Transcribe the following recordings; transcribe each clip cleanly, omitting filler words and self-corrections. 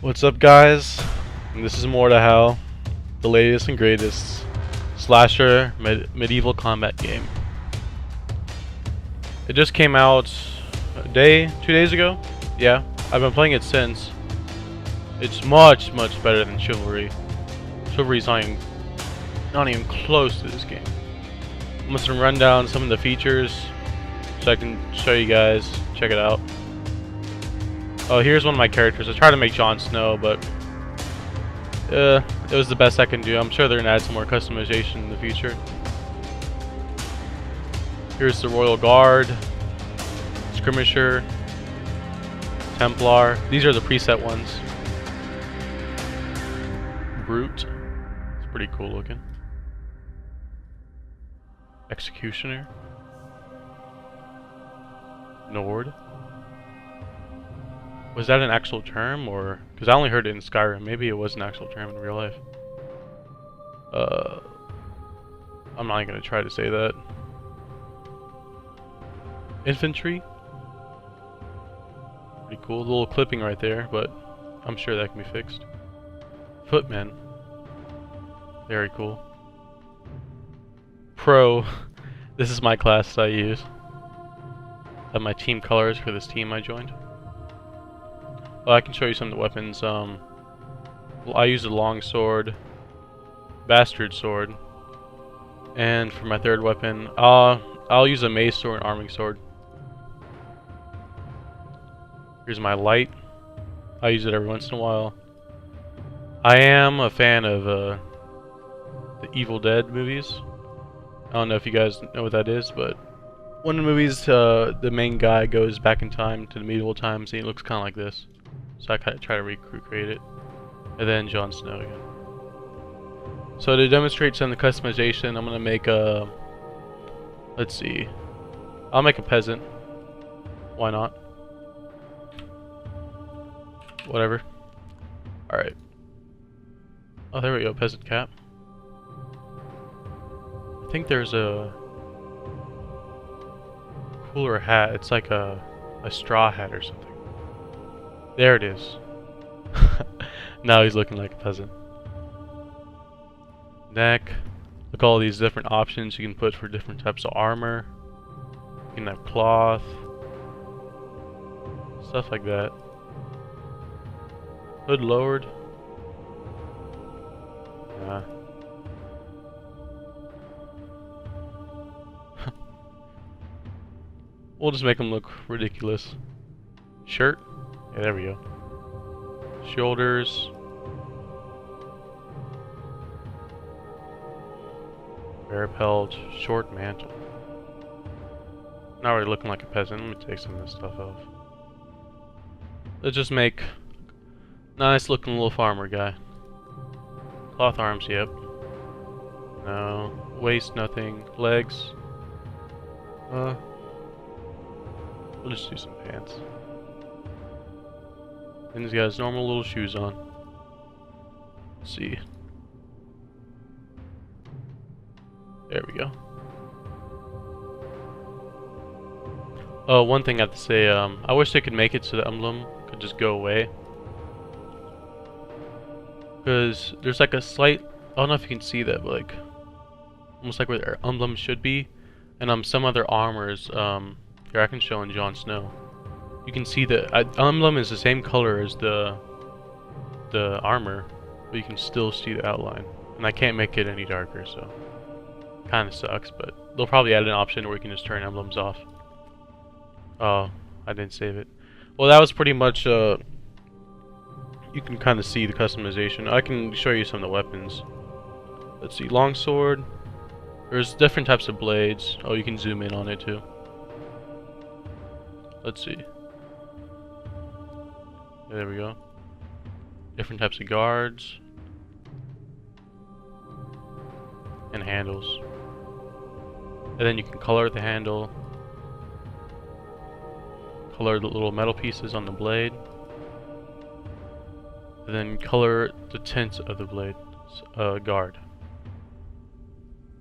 What's up, guys? This is Mordhau, the latest and greatest slasher medieval combat game. It just came out a day, 2 days ago. Yeah, I've been playing it since. It's much better than Chivalry. Chivalry's not even close to this game. I'm just gonna run down some of the features so I can show you guys. Check it out. Oh, here's one of my characters. I tried to make Jon Snow, but it was the best I can do. I'm sure they're gonna add some more customization in the future. Here's the Royal Guard, Skirmisher, Templar. These are the preset ones. Brute. It's pretty cool looking. Executioner. Nord. Was that an actual term, or because I only heard it in Skyrim? Maybe it was an actual term in real life. I'm not gonna try to say that. Infantry. Pretty cool. A little clipping right there, but I'm sure that can be fixed. Footmen. Very cool. Pro. This is my class that I use. I have my team colors for this team I joined. Well, I can show you some of the weapons. I use a long sword, bastard sword, and for my third weapon, I'll use a mace or an arming sword. Here's my light. I use it every once in a while. I am a fan of the Evil Dead movies. I don't know if you guys know what that is, but one of the movies, the main guy goes back in time to the medieval times, and he looks kind of like this. So I kind of try to recreate it. And then Jon Snow again. So to demonstrate some of the customization, I'm gonna make a. Let's see. I'll make a peasant. Why not? Whatever. Alright. Oh, there we go. Peasant cap. I think there's a cooler hat. It's like a straw hat or something. There it is. Now he's looking like a peasant. Neck. Look at all these different options you can put for different types of armor. You can have cloth. Stuff like that. Hood lowered. Yeah. We'll just make them look ridiculous. Shirt. Yeah, there we go. Shoulders. Bear pelt. Short mantle. Not really looking like a peasant. Let me take some of this stuff off. Let's just make nice looking little farmer guy. Cloth arms, yep. No. Waist, nothing. Legs. We'll just do some pants. And he's got his normal little shoes on. Let's see. There we go. Oh, one thing I have to say, I wish they could make it so the emblem could just go away. Because there's like a slight, I don't know if you can see that, but like, almost like where their emblem should be. And some other armors, here I can show in Jon Snow. You can see the emblem is the same color as the armor, but you can still see the outline. And I can't make it any darker, so kind of sucks. But they'll probably add an option where you can just turn emblems off. Oh, I didn't save it. Well, that was pretty much. You can kind of see the customization. I can show you some of the weapons. Let's see, longsword. There's different types of blades. Oh, you can zoom in on it too. Let's see. There we go. Different types of guards. And handles. And then you can color the handle. Color the little metal pieces on the blade. And then color the tint of the blade. Guard.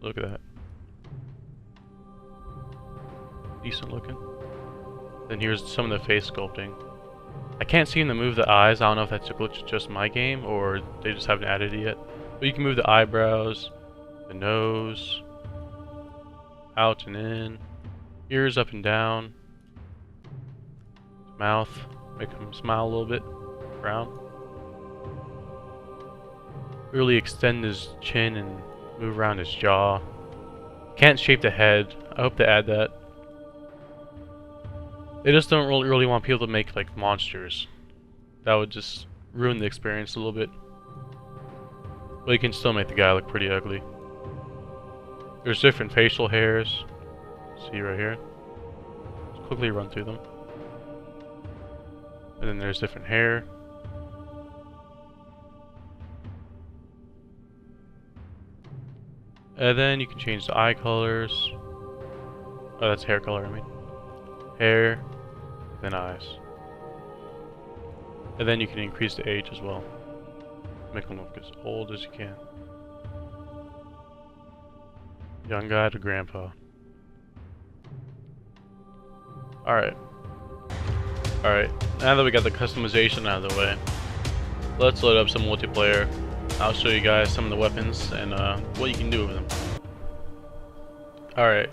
Look at that. Decent looking. Then here's some of the face sculpting. I can't seem to move the eyes. I don't know if that's a glitch in just my game or they just haven't added it yet. But you can move the eyebrows, the nose, out and in, ears up and down, mouth, make him smile a little bit, frown. Really extend his chin and move around his jaw. Can't shape the head. I hope they add that. They just don't really want people to make like monsters. That would just ruin the experience a little bit. But you can still make the guy look pretty ugly. There's different facial hairs. See right here. Let's quickly run through them. And then there's different hair. And then you can change the eye colors. Oh, that's hair color, I mean. Hair, then eyes. And then you can increase the age as well. Make them look as old as you can. Young guy to grandpa. Alright. Alright, now that we got the customization out of the way, let's load up some multiplayer. I'll show you guys some of the weapons and what you can do with them. Alright.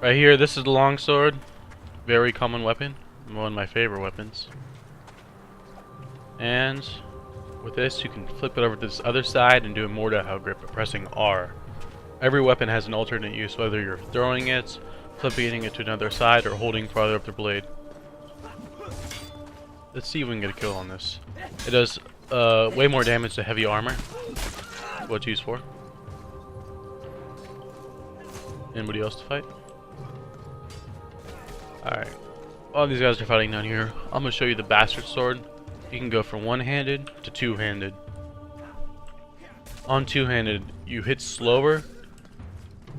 Right here, this is the longsword. Very common weapon. One of my favorite weapons. And with this, you can flip it over to this other side and do a Mordhau grip by pressing R. Every weapon has an alternate use, whether you're throwing it, flipping it to another side, or holding farther up the blade. Let's see if we can get a kill on this. It does way more damage to heavy armor. What it's used for. Anybody else to fight? Alright. All these guys are fighting down here. I'm going to show you the bastard sword. You can go from one-handed to two-handed. On two-handed, you hit slower,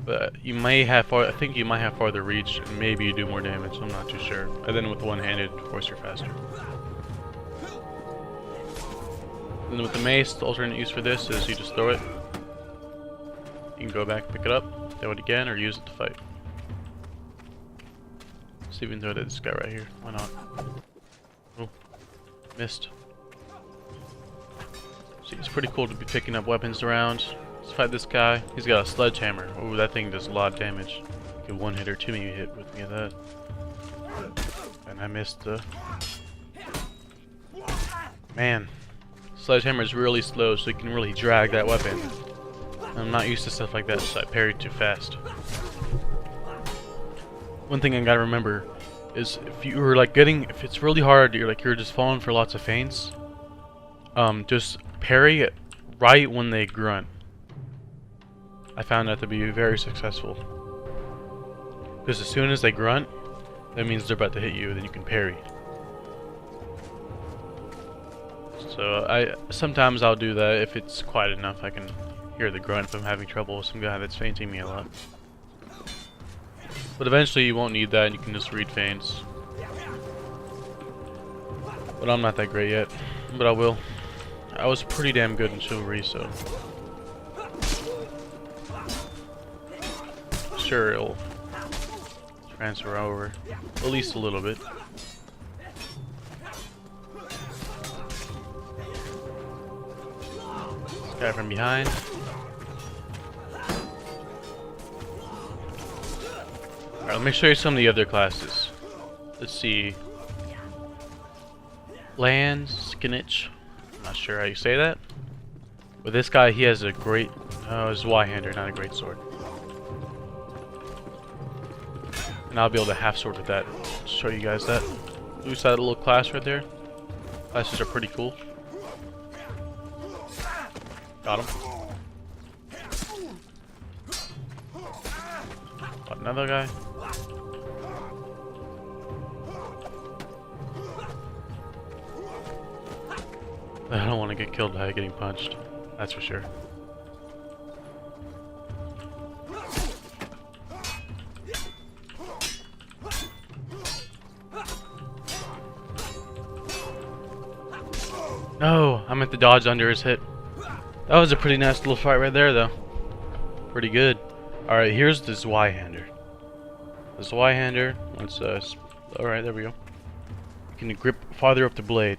but you may have I think you might have farther reach, and maybe you do more damage. I'm not too sure. And then with one-handed, of course, you're faster. And then with the mace, the alternate use for this is you just throw it. You can go back, pick it up, throw it again, or use it to fight. Let's even throw it at this guy right here. Why not? Oh, missed. See, it's pretty cool to be picking up weapons around. Let's fight this guy. He's got a sledgehammer. Oh, that thing does a lot of damage. Get one hit or two you hit with me of that. And I missed the... Man. Sledgehammer is really slow, so you can really drag that weapon. I'm not used to stuff like that, so I parried too fast. One thing I gotta remember is if you're like if it's really hard, you're just falling for lots of feints. Just parry it right when they grunt. I found that to be very successful. Because as soon as they grunt, that means they're about to hit you, then you can parry. So sometimes I'll do that if it's quiet enough. I can hear the grunt if I'm having trouble with some guy that's feinting me a lot. But eventually you won't need that and you can just read feints. But I'm not that great yet. But I will. I was pretty damn good in chivalry, so sure it'll transfer over at least a little bit. Guy from behind. Alright, let me show you some of the other classes. Let's see. Land, Skinich. I'm not sure how you say that. But this guy, he has a great... it's Y-hander, not a great sword. And I'll be able to half sword with that. Show you guys that. Loose that little class right there. Classes are pretty cool. Got him. Got another guy. I don't want to get killed by getting punched. That's for sure. No, I meant to dodge under his hit. That was a pretty nice little fight right there, though. Pretty good. Alright, here's this Y-hander. This Y-hander, let's, alright, there we go. can grip farther up the blade.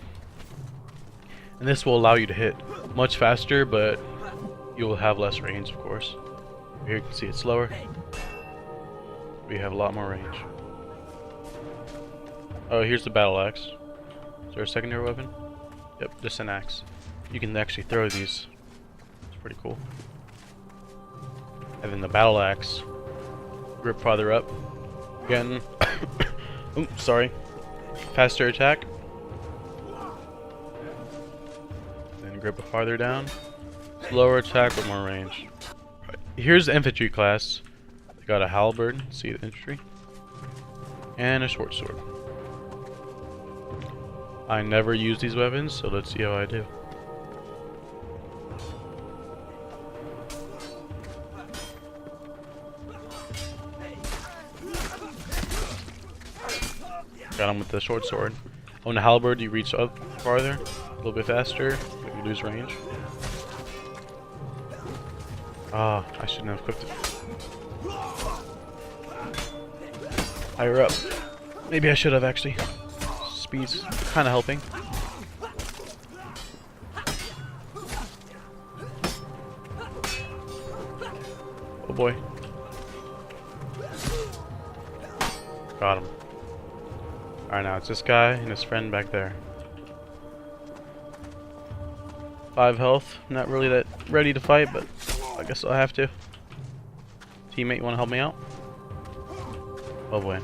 And this will allow you to hit much faster, but you will have less range, of course. Here you can see it's slower. We have a lot more range. Oh, here's the battle axe. Is there a secondary weapon? Yep, just an axe. You can actually throw these. It's pretty cool. And then the battle axe. Grip farther up. Again. Oops, sorry. Faster attack. Then grip it farther down. Slower attack with more range. Right. Here's the infantry class. They got a halberd, see the infantry. And a short sword. I never use these weapons, so let's see how I do. Got him with the short sword. On the halberd, you reach up farther, a little bit faster, but you lose range. Ah, I shouldn't have equipped it. Higher up. Maybe I should have actually. Speed's kind of helping. Oh boy. Got him. Alright, now it's this guy and his friend back there. 5 health. Not really that ready to fight, but I guess I'll have to. Teammate, you want to help me out? Oh boy.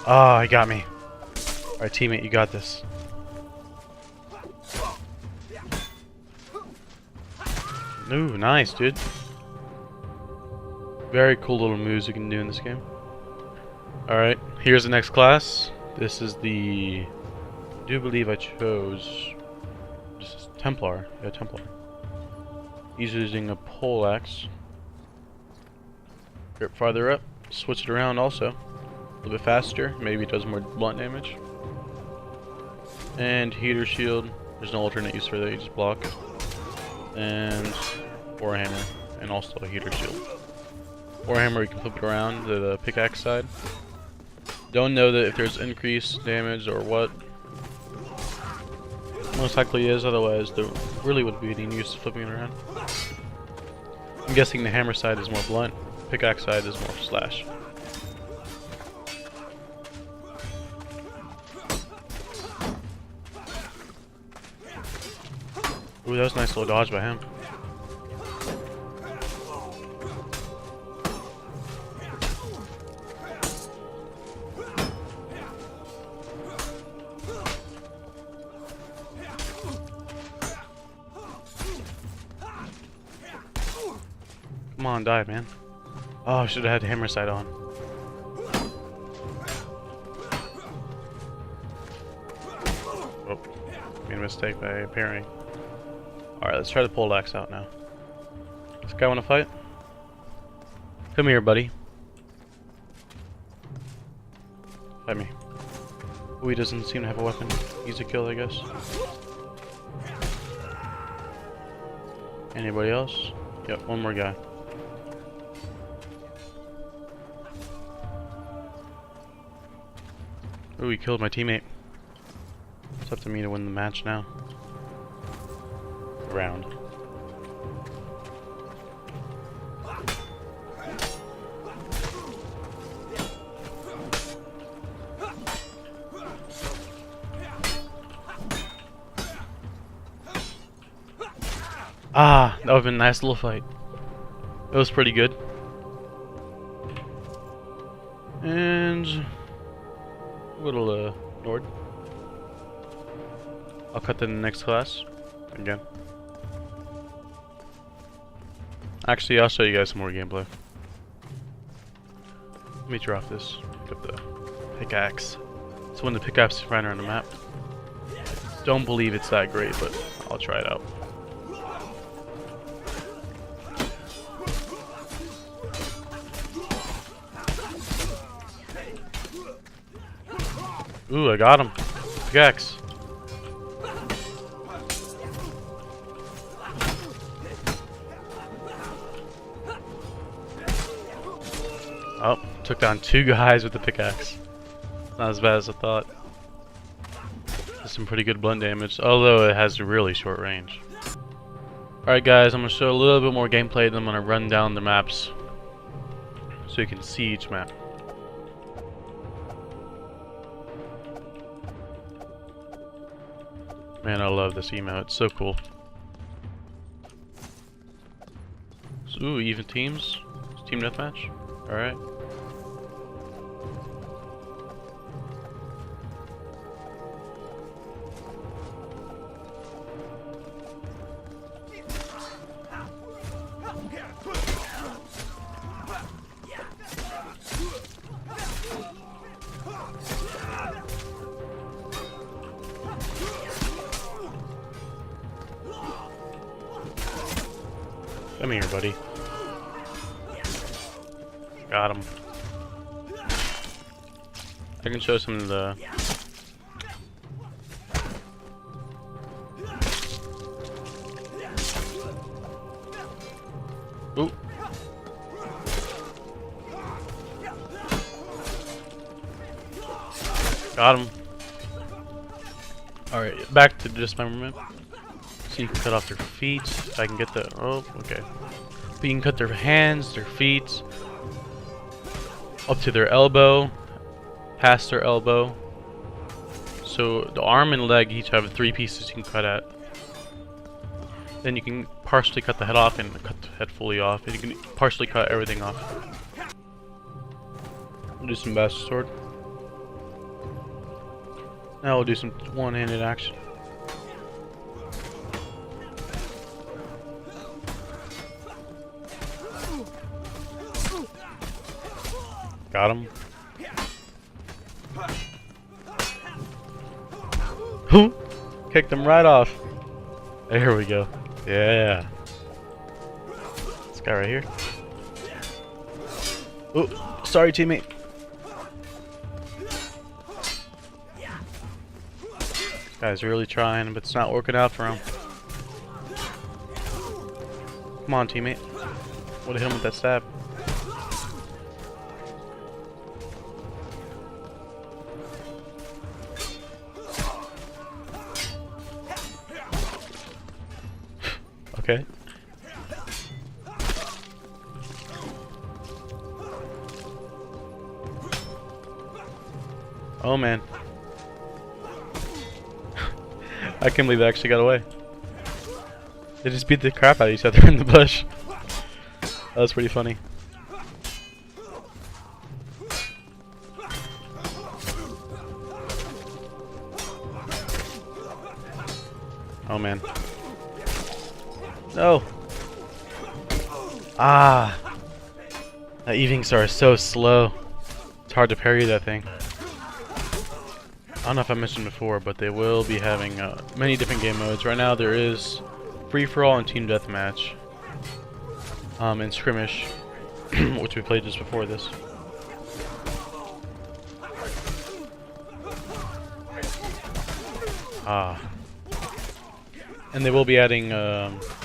Ah, he got me. Alright, teammate, you got this. Ooh, nice, dude. Very cool little moves you can do in this game. Alright, here's the next class. This is the... I do believe I chose... This is Templar. Yeah, Templar. He's using a pole axe. Grip farther up. Switch it around also. A little bit faster. Maybe it does more blunt damage. And heater shield. There's no alternate use for that. You just block. And warhammer. And also a heater shield. Warhammer, you can flip it around to the pickaxe side. Don't know that if there's increased damage or what. Most likely is, otherwise there really would be any use flipping it around. I'm guessing the hammer side is more blunt, pickaxe side is more slash. Ooh, that was a nice little dodge by him. Come on, die, man. Oh, I should have had the hammer sight on. Oh, made a mistake by parrying. Alright, let's try the pole axe out now. This guy want to fight? Come here, buddy. Fight me. Oh, he doesn't seem to have a weapon. Easy kill, I guess. Anybody else? Yep, one more guy. Ooh, he killed my teammate. It's up to me to win the match now. Round. Ah, that would have been a nice little fight. It was pretty good. And little Nord. I'll cut to the next class again. Actually, I'll show you guys some more gameplay. Let me draw off this. Pick up the pickaxe. It's one of the pickaxes you find around the map. Don't believe it's that great, but I'll try it out. Ooh, I got him. Pickaxe. Oh, took down 2 guys with the pickaxe. Not as bad as I thought. That's some pretty good blunt damage, although it has really short range. Alright guys, I'm going to show a little bit more gameplay, then I'm going to run down the maps so you can see each map. Man, I love this emote, it's so cool. So, ooh, even teams? It's team deathmatch? Alright. Come here, buddy. Got him. I can show some of the... Ooh. Got him. Alright, back to Dismemberment. So you can cut off their feet. If I can get the... Oh, okay. But you can cut their hands, their feet, up to their elbow, past their elbow. So the arm and leg each have 3 pieces you can cut at. Then you can partially cut the head off and cut the head fully off. And you can partially cut everything off. We'll do some bastard sword. Now we'll do some one-handed action. Got him. Kicked him right off. There we go. Yeah. This guy right here. Oh, sorry, teammate. This guy's really trying, but it's not working out for him. Come on, teammate. Would've hit him with that stab. Okay. Oh man. I can't believe they actually got away. They just beat the crap out of each other in the bush. That was pretty funny. Oh man. No. Ah. That evening star is so slow. It's hard to parry that thing. I don't know if I mentioned before, but they will be having many different game modes. Right now there is free-for-all and team deathmatch. And skirmish, which we played just before this. Ah. And they will be adding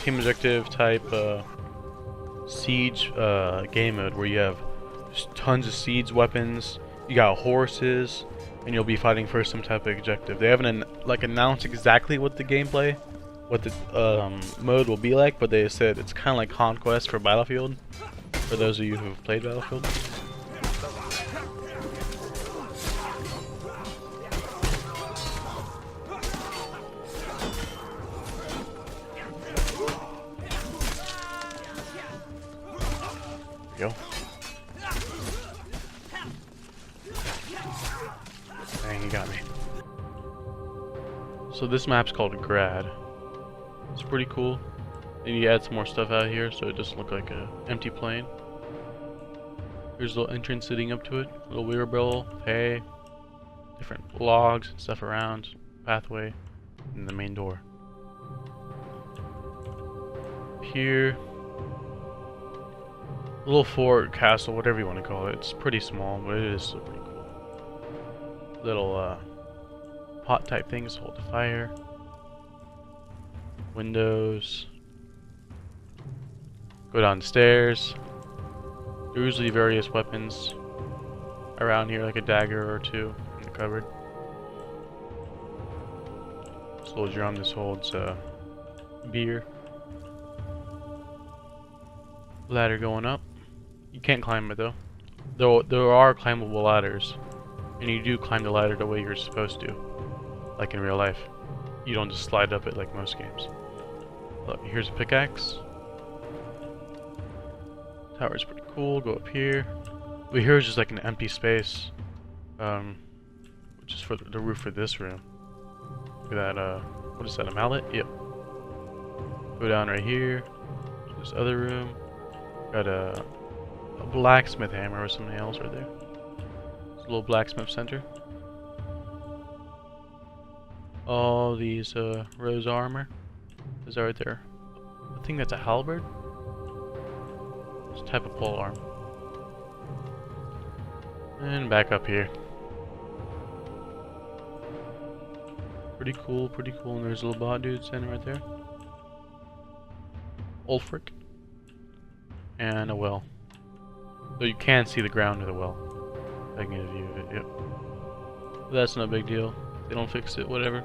team objective type siege game mode where you have tons of siege weapons, you got horses, and you'll be fighting for some type of objective. They haven't announced exactly what the gameplay, what the mode will be like, but they said it's kind of like Conquest for Battlefield, for those of you who've played Battlefield. Go. Dang, he got me. So this map's called Grad. It's pretty cool. And you add some more stuff out here so it doesn't look like an empty plane. There's a little entrance leading up to it. A little wheelbarrow, hay, different logs and stuff around, pathway, and the main door. Here, a little fort, castle, whatever you want to call it. It's pretty small, but it is still pretty cool. Little pot type things to hold the fire. Windows. Go downstairs. There are usually various weapons around here, like a dagger or two in the cupboard. Soldier on this holds beer. Ladder going up. You can't climb it though. There are climbable ladders, and you do climb the ladder the way you're supposed to, like in real life. You don't just slide up it like most games. Look, here's a pickaxe. Tower's pretty cool. Go up here. But here is just like an empty space, which is for the roof for this room. Look at that. What is that? A mallet? Yep. Go down right here. This other room. Got a blacksmith hammer or something else right there. It's a little blacksmith center. All these rose armor is right there. I think that's a halberd. It's a type of pole arm. And back up here. Pretty cool, pretty cool. And there's a little bot dude standing right there. Ulfric. And a well. So you can see the ground of the well. I can get a view of it, yep. But that's no big deal. They don't fix it, whatever.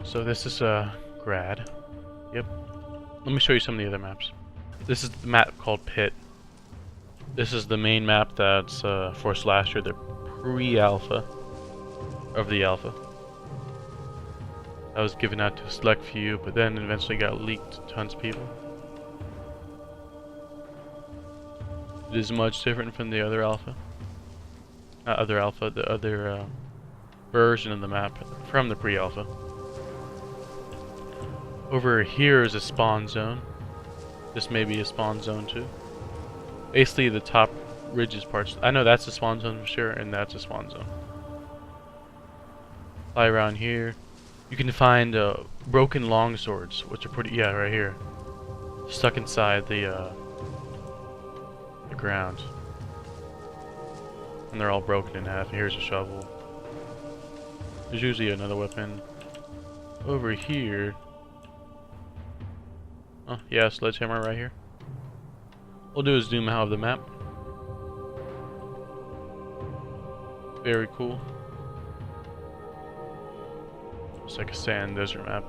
So this is Grad. Yep. Let me show you some of the other maps. This is the map called Pitt. This is the main map that's for Slasher, the pre-alpha of the alpha. That was given out to a select few, but then eventually got leaked to tons of people. It is much different from the other alpha. Not other alpha, the other version of the map from the pre-alpha. Over here is a spawn zone. This may be a spawn zone too. Basically the top ridges parts. I know that's a spawn zone for sure, and that's a spawn zone. Fly around here. You can find broken longswords, which are pretty, yeah, right here. Stuck inside the ground. And they're all broken in half. Here's a shovel. There's usually another weapon. Over here. Oh, yeah, sledgehammer right here. We'll do a zoom out of the map. Very cool. It's like a sand desert map.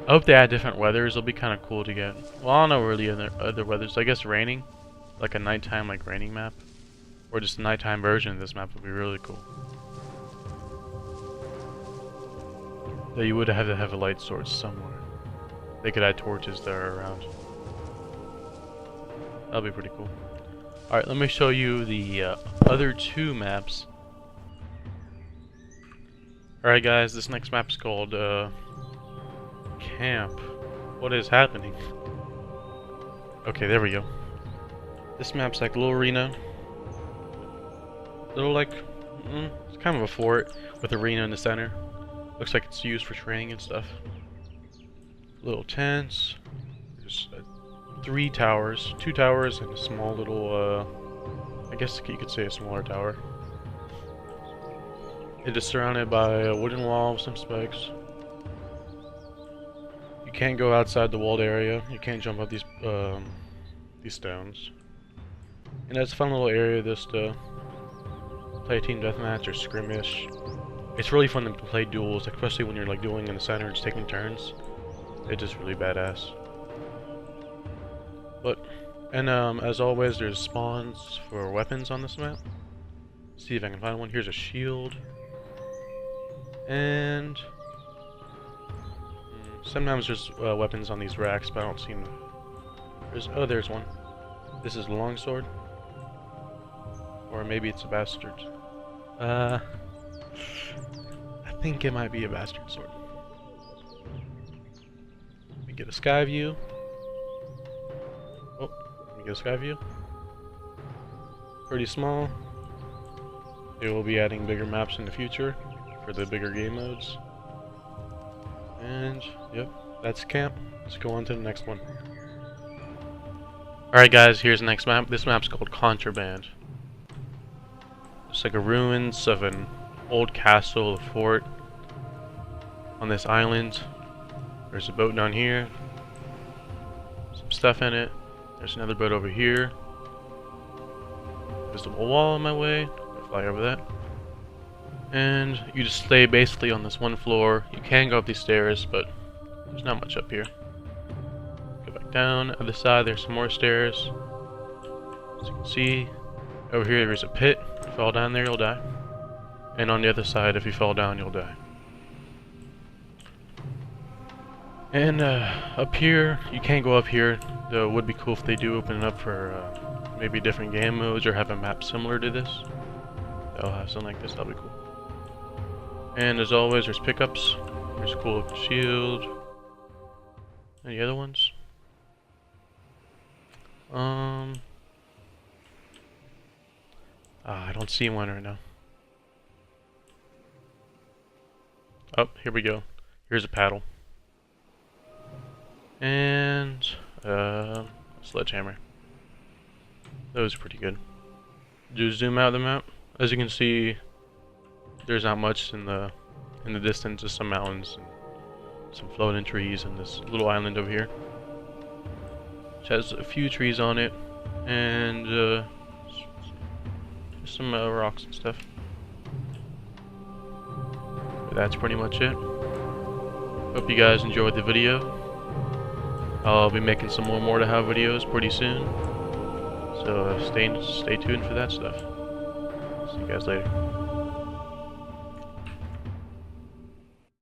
I hope they add different weathers. It'll be kind of cool to get. Well, I don't know really other weathers. I guess raining, like a nighttime like raining map, or just a nighttime version of this map would be really cool. Though you would have to have a light source somewhere. They could add torches there around. That'll be pretty cool. Alright, let me show you the other two maps. Alright guys, this next map is called Camp. What is happening? Okay, there we go. This map's like a little arena. Little like, it's kind of a fort with an arena in the center. Looks like it's used for training and stuff. Little tents. There's 3 towers, 2 towers and a small little, I guess you could say a smaller tower. It is surrounded by a wooden wall with some spikes. You can't go outside the walled area. You can't jump up these stones. And it's a fun little area just to play a team deathmatch or skirmish. It's really fun to play duels, especially when you're like dueling in the center and just taking turns. It's just really badass. But, and as always, there's spawns for weapons on this map. See if I can find one. Here's a shield. And sometimes there's weapons on these racks, but I don't see them. Oh, there's one. This is a longsword. Or maybe it's a bastard. I think it might be a bastard sword. Let me get a sky view. Oh, let me get a sky view. Pretty small. They will be adding bigger maps in the future for the bigger game modes. And, yep, that's camp. Let's go on to the next one. Alright guys, here's the next map. This map's called Contraband. It's like a ruins of an old castle, a fort on this island. There's a boat down here. Some stuff in it. There's another boat over here. Visible wall in my way. I'll fly over that. And you just stay basically on this one floor. You can go up these stairs, but there's not much up here. Go back down. Other side, there's some more stairs. As you can see, over here there's a pit. If you fall down there, you'll die. And on the other side, if you fall down, you'll die. And up here, you can't go up here, though it would be cool if they do open it up for maybe different game modes or have a map similar to this. They'll have something like this, that'll be cool. And as always, there's pickups. There's a cool looking shield. Any other ones? I don't see one right now. Oh, here we go. Here's a paddle. And sledgehammer. Those are pretty good. Just zoom out the map. As you can see, there's not much in the distance. Just some mountains and some floating trees and this little island over here, which has a few trees on it and just some rocks and stuff. But that's pretty much it. Hope you guys enjoyed the video. I'll be making some more Mordhau videos pretty soon, so stay tuned for that stuff. See you guys later.